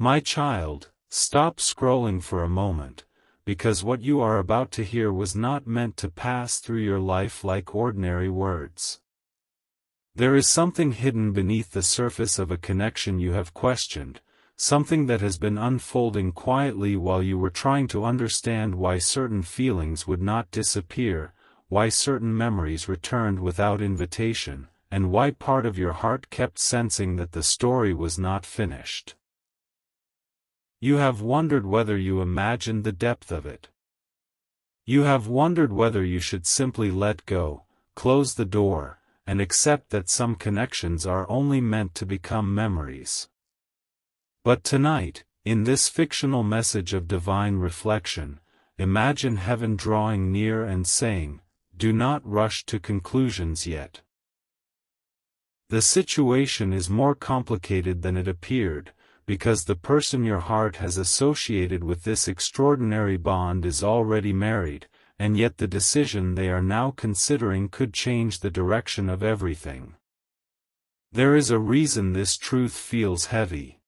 My child, stop scrolling for a moment, because what you are about to hear was not meant to pass through your life like ordinary words. There is something hidden beneath the surface of a connection you have questioned, something that has been unfolding quietly while you were trying to understand why certain feelings would not disappear, why certain memories returned without invitation, and why part of your heart kept sensing that the story was not finished. You have wondered whether you imagined the depth of it. You have wondered whether you should simply let go, close the door, and accept that some connections are only meant to become memories. But tonight, in this fictional message of divine reflection, imagine heaven drawing near and saying, "Do not rush to conclusions yet." The situation is more complicated than it appeared, because the person your heart has associated with this extraordinary bond is already married, and yet the decision they are now considering could change the direction of everything. There is a reason this truth feels heavy.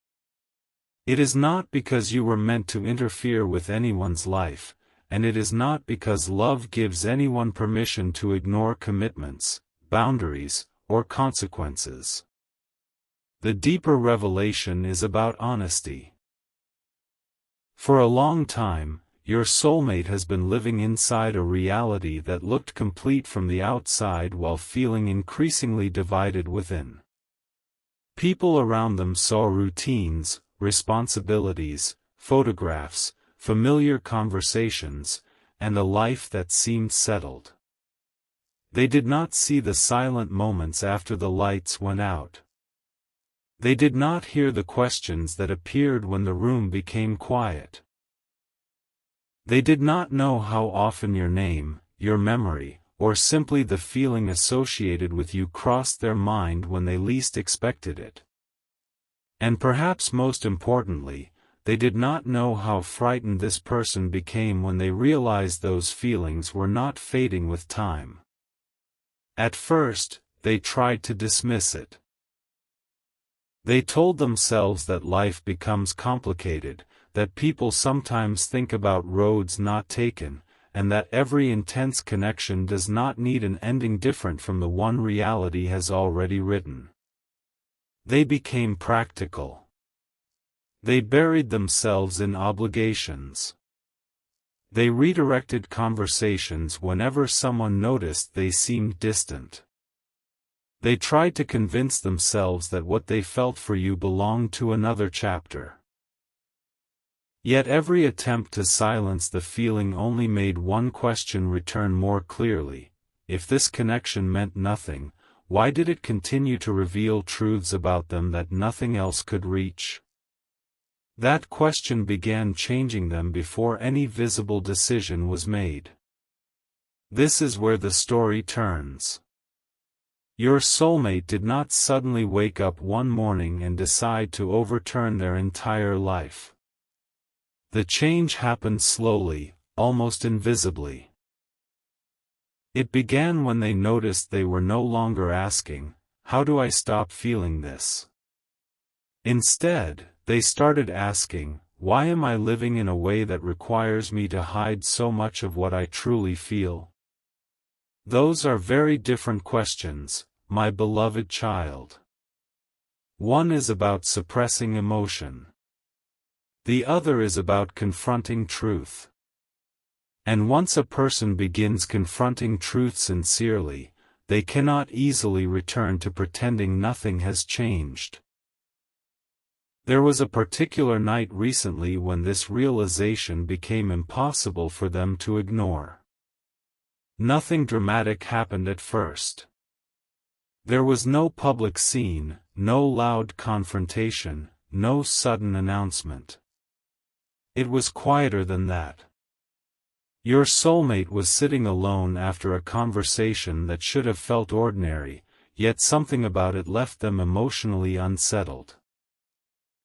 It is not because you were meant to interfere with anyone's life, and it is not because love gives anyone permission to ignore commitments, boundaries, or consequences. The deeper revelation is about honesty. For a long time, your soulmate has been living inside a reality that looked complete from the outside while feeling increasingly divided within. People around them saw routines, responsibilities, photographs, familiar conversations, and a life that seemed settled. They did not see the silent moments after the lights went out. They did not hear the questions that appeared when the room became quiet. They did not know how often your name, your memory, or simply the feeling associated with you crossed their mind when they least expected it. And perhaps most importantly, they did not know how frightened this person became when they realized those feelings were not fading with time. At first, they tried to dismiss it. They told themselves that life becomes complicated, that people sometimes think about roads not taken, and that every intense connection does not need an ending different from the one reality has already written. They became practical. They buried themselves in obligations. They redirected conversations whenever someone noticed they seemed distant. They tried to convince themselves that what they felt for you belonged to another chapter. Yet every attempt to silence the feeling only made one question return more clearly: if this connection meant nothing, why did it continue to reveal truths about them that nothing else could reach? That question began changing them before any visible decision was made. This is where the story turns. Your soulmate did not suddenly wake up one morning and decide to overturn their entire life. The change happened slowly, almost invisibly. It began when they noticed they were no longer asking, "How do I stop feeling this?" Instead, they started asking, "Why am I living in a way that requires me to hide so much of what I truly feel?" Those are very different questions, my beloved child. One is about suppressing emotion. The other is about confronting truth. And once a person begins confronting truth sincerely, they cannot easily return to pretending nothing has changed. There was a particular night recently when this realization became impossible for them to ignore. Nothing dramatic happened at first. There was no public scene, no loud confrontation, no sudden announcement. It was quieter than that. Your soulmate was sitting alone after a conversation that should have felt ordinary, yet something about it left them emotionally unsettled.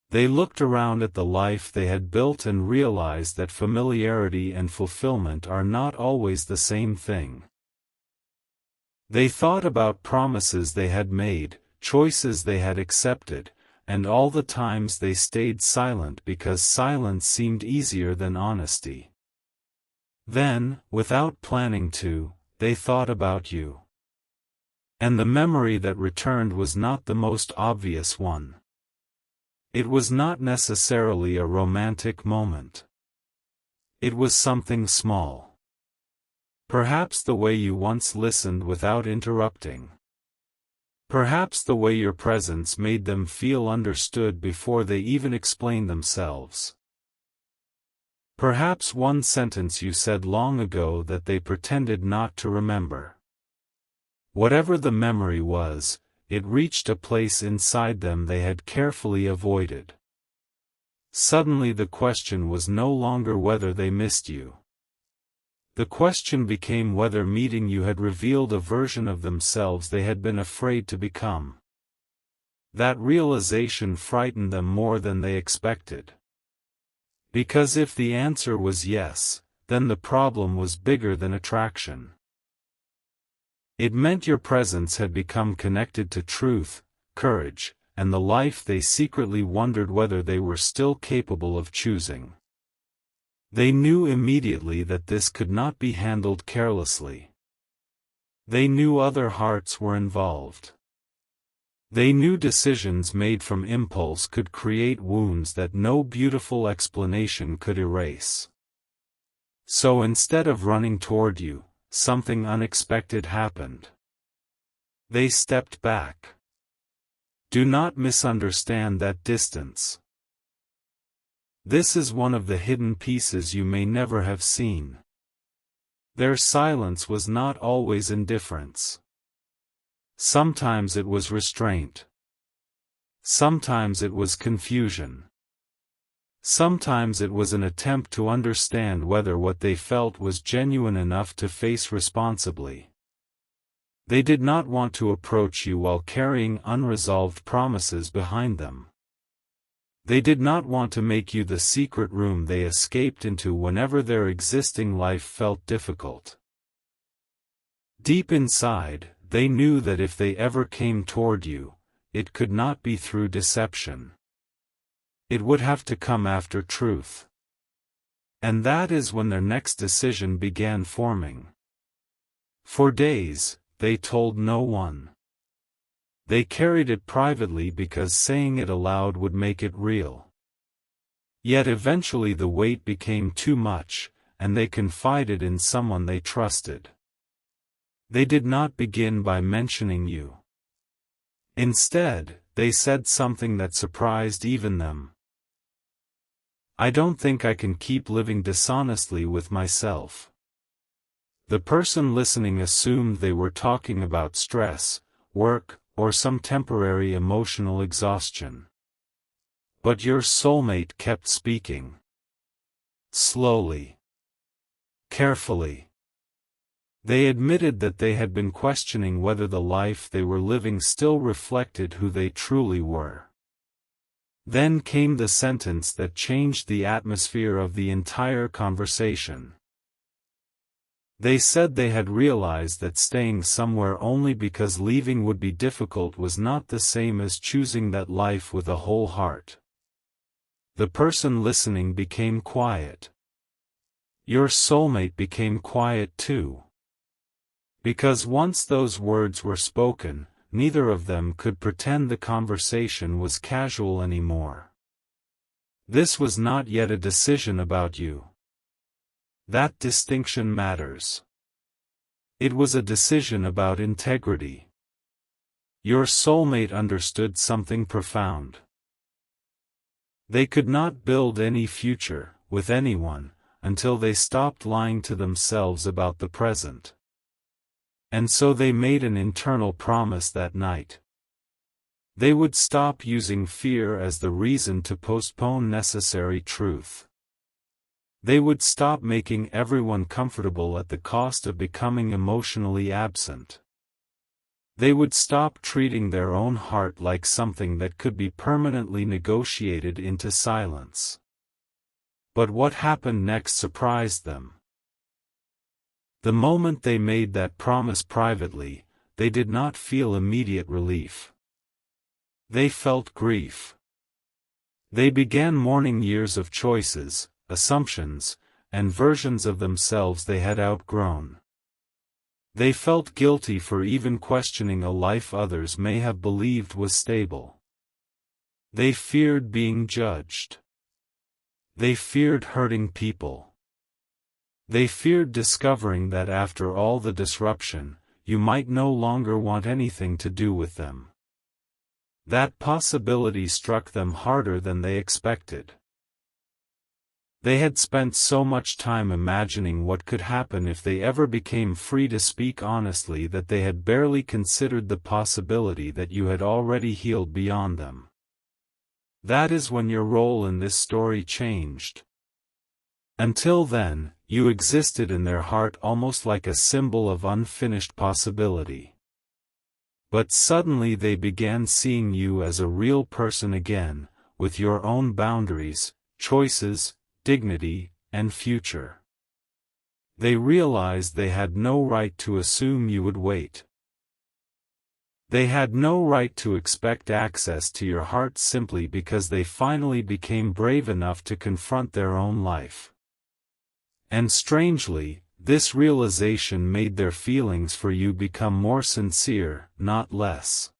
They looked around at the life they had built and realized that familiarity and fulfillment are not always the same thing. They thought about promises they had made, choices they had accepted, and all the times they stayed silent because silence seemed easier than honesty. Then, without planning to, they thought about you. And the memory that returned was not the most obvious one. It was not necessarily a romantic moment. It was something small. Perhaps the way you once listened without interrupting. Perhaps the way your presence made them feel understood before they even explained themselves. Perhaps one sentence you said long ago that they pretended not to remember. Whatever the memory was, it reached a place inside them they had carefully avoided. Suddenly the question was no longer whether they missed you. The question became whether meeting you had revealed a version of themselves they had been afraid to become. That realization frightened them more than they expected. Because if the answer was yes, then the problem was bigger than attraction. It meant your presence had become connected to truth, courage, and the life they secretly wondered whether they were still capable of choosing. They knew immediately that this could not be handled carelessly. They knew other hearts were involved. They knew decisions made from impulse could create wounds that no beautiful explanation could erase. So instead of running toward you, something unexpected happened. They stepped back. Do not misunderstand that distance. This is one of the hidden pieces you may never have seen. Their silence was not always indifference. Sometimes it was restraint. Sometimes it was confusion. Sometimes it was an attempt to understand whether what they felt was genuine enough to face responsibly. They did not want to approach you while carrying unresolved promises behind them. They did not want to make you the secret room they escaped into whenever their existing life felt difficult. Deep inside, they knew that if they ever came toward you, it could not be through deception. It would have to come after truth. And that is when their next decision began forming. For days, they told no one. They carried it privately because saying it aloud would make it real. Yet eventually the weight became too much, and they confided in someone they trusted. They did not begin by mentioning you. Instead, they said something that surprised even them. I don't think I can keep living dishonestly with myself. The person listening assumed they were talking about stress, work, or some temporary emotional exhaustion. But your soulmate kept speaking. Slowly. Carefully. They admitted that they had been questioning whether the life they were living still reflected who they truly were. Then came the sentence that changed the atmosphere of the entire conversation. They said they had realized that staying somewhere only because leaving would be difficult was not the same as choosing that life with a whole heart. The person listening became quiet. Your soulmate became quiet too. Because once those words were spoken, neither of them could pretend the conversation was casual anymore. This was not yet a decision about you. That distinction matters. It was a decision about integrity. Your soulmate understood something profound. They could not build any future, with anyone, until they stopped lying to themselves about the present. And so they made an internal promise that night. They would stop using fear as the reason to postpone necessary truth. They would stop making everyone comfortable at the cost of becoming emotionally absent. They would stop treating their own heart like something that could be permanently negotiated into silence. But what happened next surprised them. The moment they made that promise privately, they did not feel immediate relief. They felt grief. They began mourning years of choices, assumptions, and versions of themselves they had outgrown. They felt guilty for even questioning a life others may have believed was stable. They feared being judged. They feared hurting people. They feared discovering that after all the disruption, you might no longer want anything to do with them. That possibility struck them harder than they expected. They had spent so much time imagining what could happen if they ever became free to speak honestly that they had barely considered the possibility that you had already healed beyond them. That is when your role in this story changed. Until then, you existed in their heart almost like a symbol of unfinished possibility. But suddenly they began seeing you as a real person again, with your own boundaries, choices, dignity, and future. They realized they had no right to assume you would wait. They had no right to expect access to your heart simply because they finally became brave enough to confront their own life. And strangely, this realization made their feelings for you become more sincere, not less.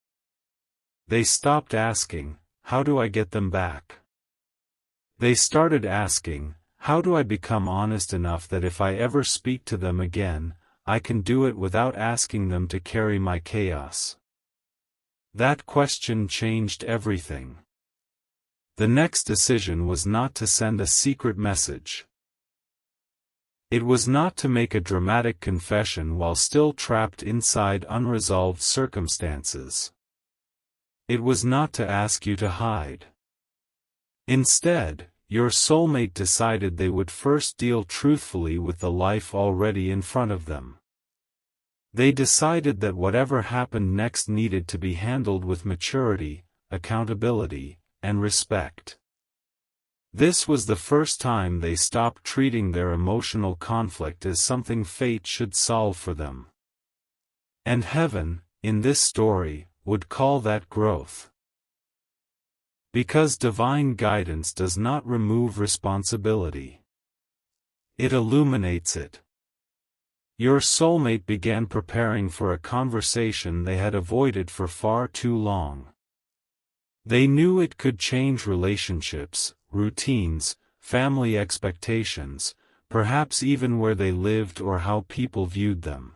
They stopped asking, "How do I get them back?" They started asking, "How do I become honest enough that if I ever speak to them again, I can do it without asking them to carry my chaos?" That question changed everything. The next decision was not to send a secret message. It was not to make a dramatic confession while still trapped inside unresolved circumstances. It was not to ask you to hide. Instead, your soulmate decided they would first deal truthfully with the life already in front of them. They decided that whatever happened next needed to be handled with maturity, accountability, and respect. This was the first time they stopped treating their emotional conflict as something fate should solve for them. And heaven, in this story, would call that growth. Because divine guidance does not remove responsibility. It illuminates it. Your soulmate began preparing for a conversation they had avoided for far too long. They knew it could change relationships, routines, family expectations, perhaps even where they lived or how people viewed them.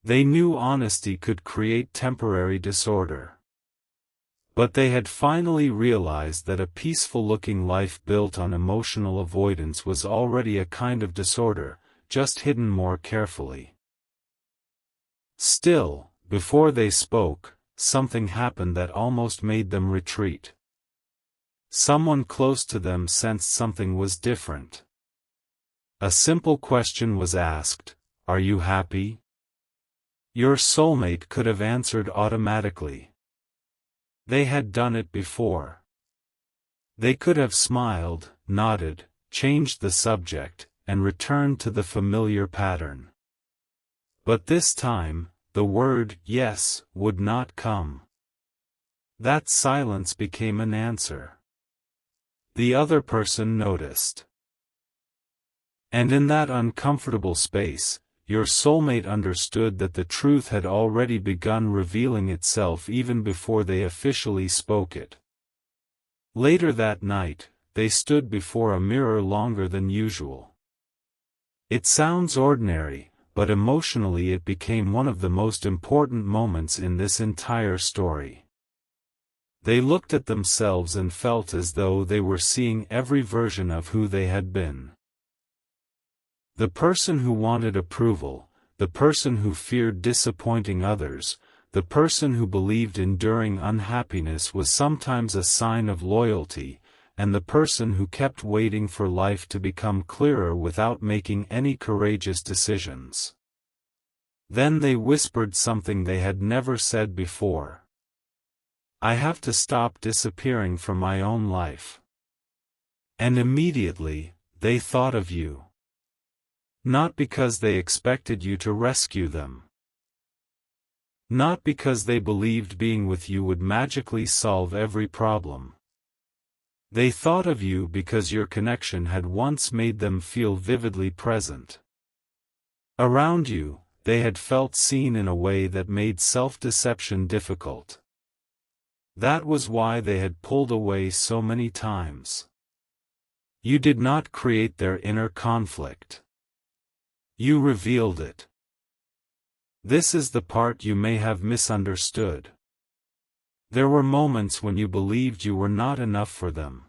They knew honesty could create temporary disorder. But they had finally realized that a peaceful-looking life built on emotional avoidance was already a kind of disorder, just hidden more carefully. Still, before they spoke, something happened that almost made them retreat. Someone close to them sensed something was different. A simple question was asked, "Are you happy?" Your soulmate could have answered automatically. They had done it before. They could have smiled, nodded, changed the subject, and returned to the familiar pattern. But this time, the word "yes" would not come. That silence became an answer. The other person noticed. And in that uncomfortable space, your soulmate understood that the truth had already begun revealing itself even before they officially spoke it. Later that night, they stood before a mirror longer than usual. It sounds ordinary, but emotionally it became one of the most important moments in this entire story. They looked at themselves and felt as though they were seeing every version of who they had been. The person who wanted approval, the person who feared disappointing others, the person who believed enduring unhappiness was sometimes a sign of loyalty, and the person who kept waiting for life to become clearer without making any courageous decisions. Then they whispered something they had never said before. "I have to stop disappearing from my own life." And immediately, they thought of you. Not because they expected you to rescue them, Not because they believed being with you would magically solve every problem. They thought of you because your connection had once made them feel vividly present. Around you, they had felt seen in a way that made self-deception difficult. That was why they had pulled away so many times. You did not create their inner conflict. You revealed it. This is the part you may have misunderstood. There were moments when you believed you were not enough for them.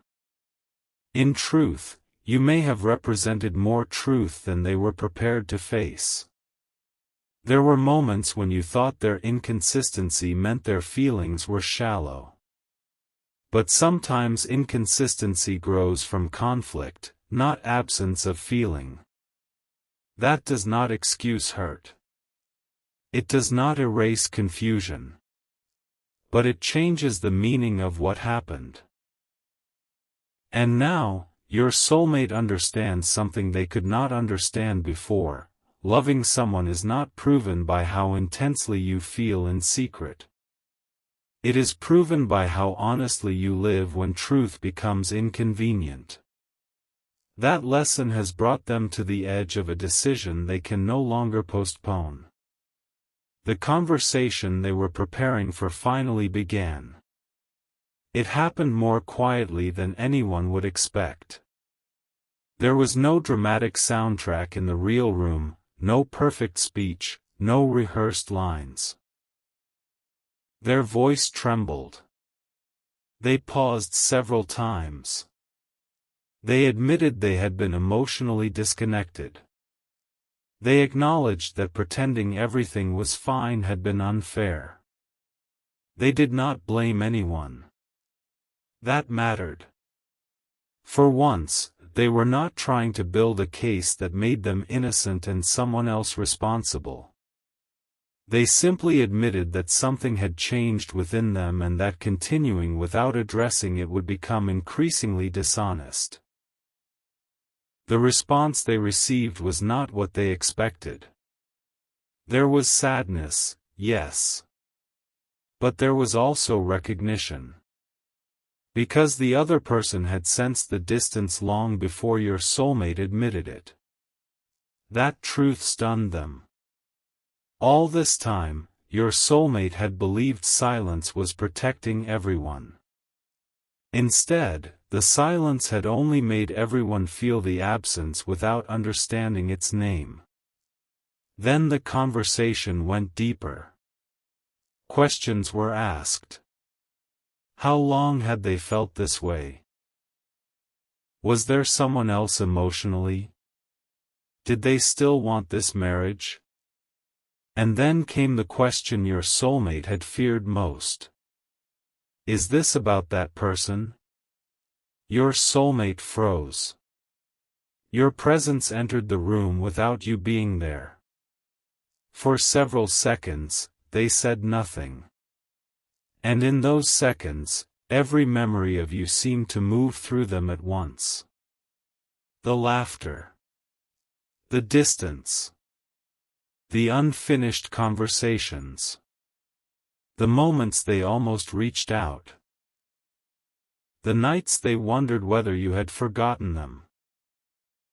In truth, you may have represented more truth than they were prepared to face. There were moments when you thought their inconsistency meant their feelings were shallow. But sometimes inconsistency grows from conflict, not absence of feeling. That does not excuse hurt. It does not erase confusion. But it changes the meaning of what happened. And now, your soulmate understands something they could not understand before. Loving someone is not proven by how intensely you feel in secret. It is proven by how honestly you live when truth becomes inconvenient. That lesson has brought them to the edge of a decision they can no longer postpone. The conversation they were preparing for finally began. It happened more quietly than anyone would expect. There was no dramatic soundtrack in the real room, no perfect speech, no rehearsed lines. Their voice trembled. They paused several times. They admitted they had been emotionally disconnected. They acknowledged that pretending everything was fine had been unfair. They did not blame anyone. That mattered. For once, they were not trying to build a case that made them innocent and someone else responsible. They simply admitted that something had changed within them and that continuing without addressing it would become increasingly dishonest. The response they received was not what they expected. There was sadness, yes. But there was also recognition. Because the other person had sensed the distance long before your soulmate admitted it. That truth stunned them. All this time, your soulmate had believed silence was protecting everyone. Instead, the silence had only made everyone feel the absence without understanding its name. Then the conversation went deeper. Questions were asked. How long had they felt this way? Was there someone else emotionally? Did they still want this marriage? And then came the question your soulmate had feared most. Is this about that person? Your soulmate froze. Your presence entered the room without you being there. For several seconds, they said nothing. And in those seconds, every memory of you seemed to move through them at once. The laughter. The distance. The unfinished conversations. The moments they almost reached out. The nights they wondered whether you had forgotten them.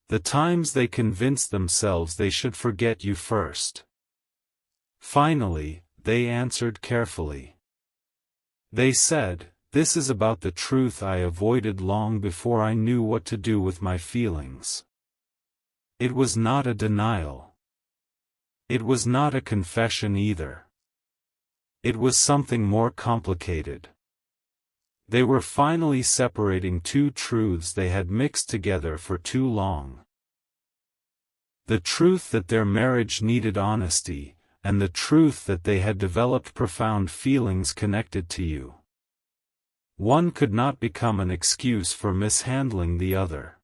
The times they convinced themselves they should forget you first. Finally, they answered carefully. They said, "This is about the truth I avoided long before I knew what to do with my feelings." It was not a denial. It was not a confession either. It was something more complicated. They were finally separating two truths they had mixed together for too long. The truth that their marriage needed honesty, and the truth that they had developed profound feelings connected to you. One could not become an excuse for mishandling the other.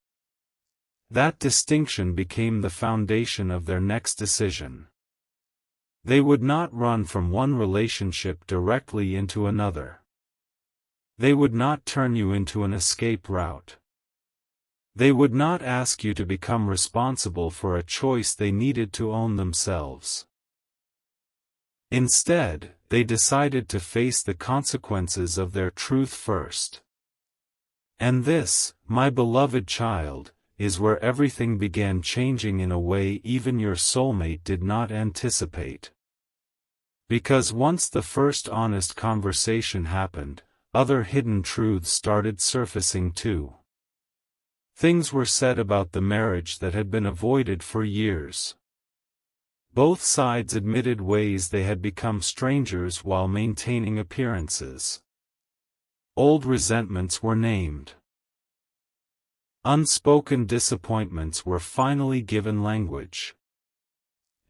That distinction became the foundation of their next decision. They would not run from one relationship directly into another. They would not turn you into an escape route. They would not ask you to become responsible for a choice they needed to own themselves. Instead, they decided to face the consequences of their truth first. And this, my beloved child, is where everything began changing in a way even your soulmate did not anticipate. Because once the first honest conversation happened, other hidden truths started surfacing too. Things were said about the marriage that had been avoided for years. Both sides admitted ways they had become strangers while maintaining appearances. Old resentments were named. Unspoken disappointments were finally given language.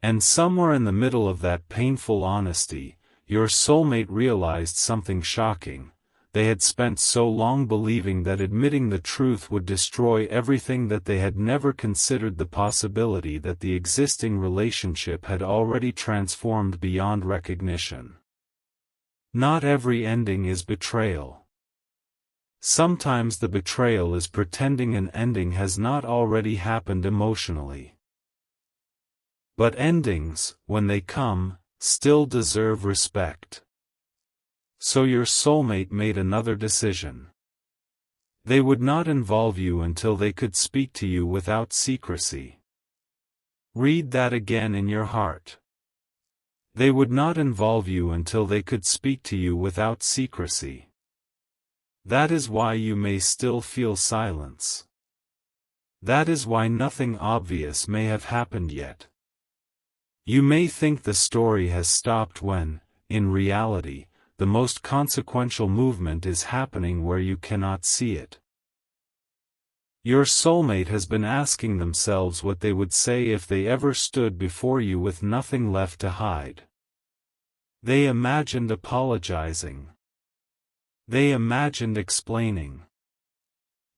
And somewhere in the middle of that painful honesty, your soulmate realized something shocking. They had spent so long believing that admitting the truth would destroy everything that they had never considered the possibility that the existing relationship had already transformed beyond recognition. Not every ending is betrayal. Sometimes the betrayal is pretending an ending has not already happened emotionally. But endings, when they come, still deserve respect. So your soulmate made another decision. They would not involve you until they could speak to you without secrecy. Read that again in your heart. They would not involve you until they could speak to you without secrecy. That is why you may still feel silence. That is why nothing obvious may have happened yet. You may think the story has stopped when, in reality, the most consequential movement is happening where you cannot see it. Your soulmate has been asking themselves what they would say if they ever stood before you with nothing left to hide. They imagined apologizing. They imagined explaining.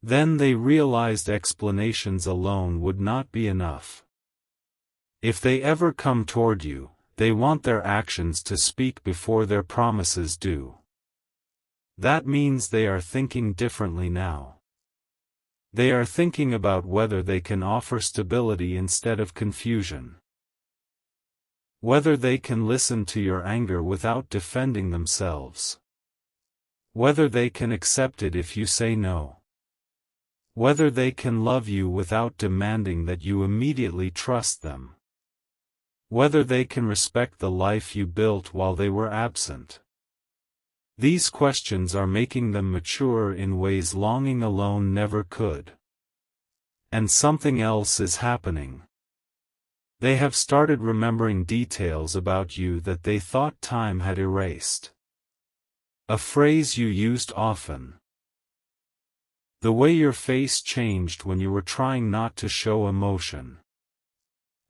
Then they realized explanations alone would not be enough. If they ever come toward you, they want their actions to speak before their promises do. That means they are thinking differently now. They are thinking about whether they can offer stability instead of confusion. Whether they can listen to your anger without defending themselves. Whether they can accept it if you say no. Whether they can love you without demanding that you immediately trust them. Whether they can respect the life you built while they were absent. These questions are making them mature in ways longing alone never could. And something else is happening. They have started remembering details about you that they thought time had erased. A phrase you used often. The way your face changed when you were trying not to show emotion.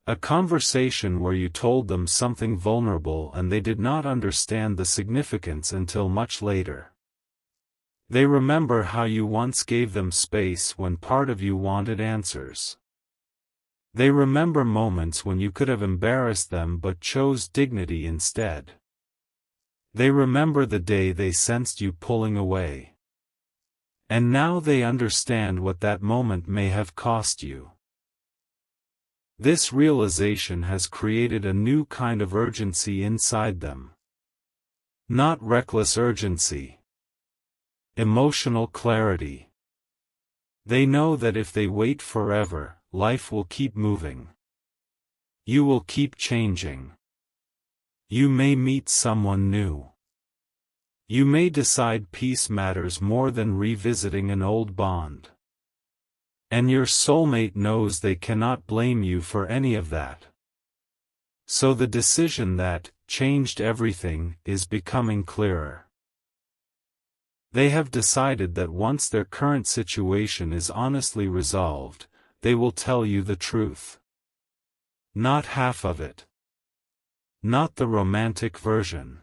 A conversation where you told them something vulnerable and they did not understand the significance until much later. They remember how you once gave them space when part of you wanted answers. They remember moments when you could have embarrassed them but chose dignity instead. They remember the day they sensed you pulling away. And now they understand what that moment may have cost you. This realization has created a new kind of urgency inside them. Not reckless urgency. Emotional clarity. They know that if they wait forever, life will keep moving. You will keep changing. You may meet someone new. You may decide peace matters more than revisiting an old bond. And your soulmate knows they cannot blame you for any of that. So the decision that changed everything is becoming clearer. They have decided that once their current situation is honestly resolved, they will tell you the truth. Not half of it. Not the romantic version.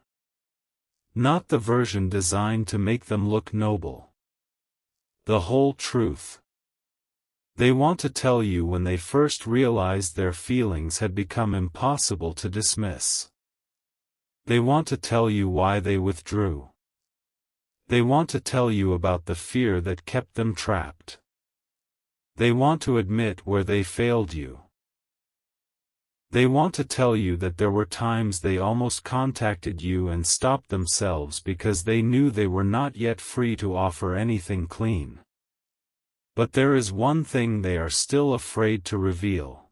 Not the version designed to make them look noble. The whole truth. They want to tell you when they first realized their feelings had become impossible to dismiss. They want to tell you why they withdrew. They want to tell you about the fear that kept them trapped. They want to admit where they failed you. They want to tell you that there were times they almost contacted you and stopped themselves because they knew they were not yet free to offer anything clean. But there is one thing they are still afraid to reveal.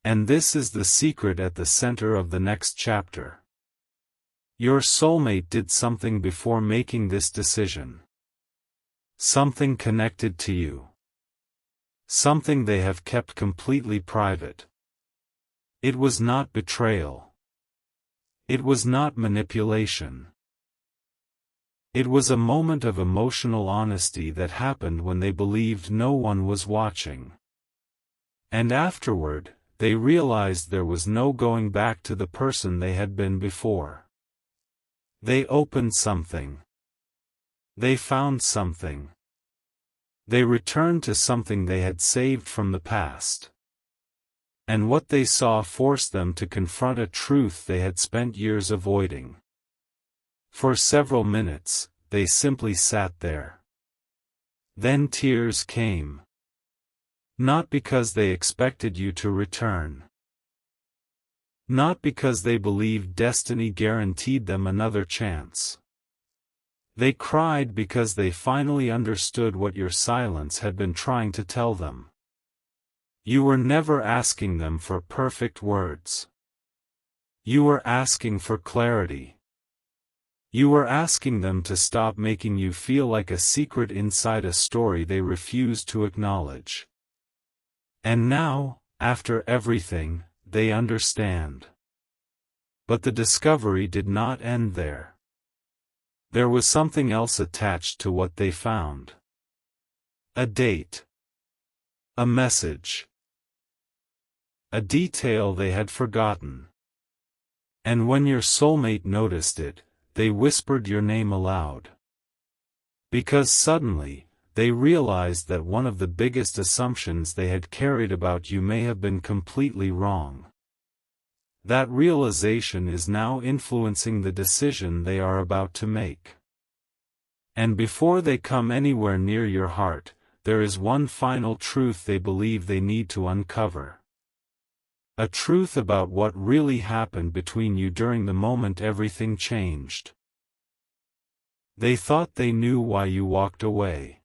And this is the secret at the center of the next chapter. Your soulmate did something before making this decision. Something connected to you. Something they have kept completely private. It was not betrayal. It was not manipulation. It was a moment of emotional honesty that happened when they believed no one was watching. And afterward, they realized there was no going back to the person they had been before. They opened something. They found something. They returned to something they had saved from the past. And what they saw forced them to confront a truth they had spent years avoiding. For several minutes, they simply sat there. Then tears came. Not because they expected you to return. Not because they believed destiny guaranteed them another chance. They cried because they finally understood what your silence had been trying to tell them. You were never asking them for perfect words. You were asking for clarity. You were asking them to stop making you feel like a secret inside a story they refused to acknowledge. And now, after everything, they understand. But the discovery did not end there. There was something else attached to what they found. A date. A message. A detail they had forgotten. And when your soulmate noticed it, they whispered your name aloud. Because suddenly, they realized that one of the biggest assumptions they had carried about you may have been completely wrong. That realization is now influencing the decision they are about to make. And before they come anywhere near your heart, there is one final truth they believe they need to uncover. A truth about what really happened between you during the moment everything changed. They thought they knew why you walked away.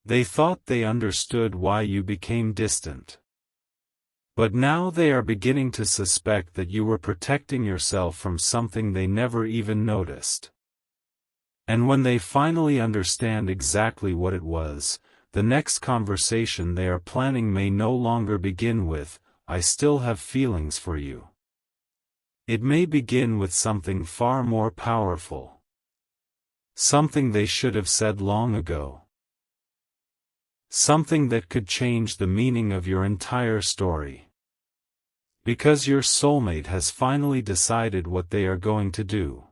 They thought they understood why you became distant. But now they are beginning to suspect that you were protecting yourself from something they never even noticed. And when they finally understand exactly what it was, the next conversation they are planning may no longer begin with, "I still have feelings for you." It may begin with something far more powerful. Something they should have said long ago. Something that could change the meaning of your entire story. Because your soulmate has finally decided what they are going to do.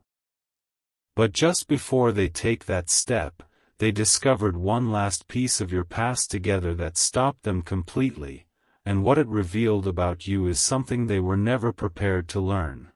But just before they take that step, they discovered one last piece of your past together that stopped them completely, and what it revealed about you is something they were never prepared to learn.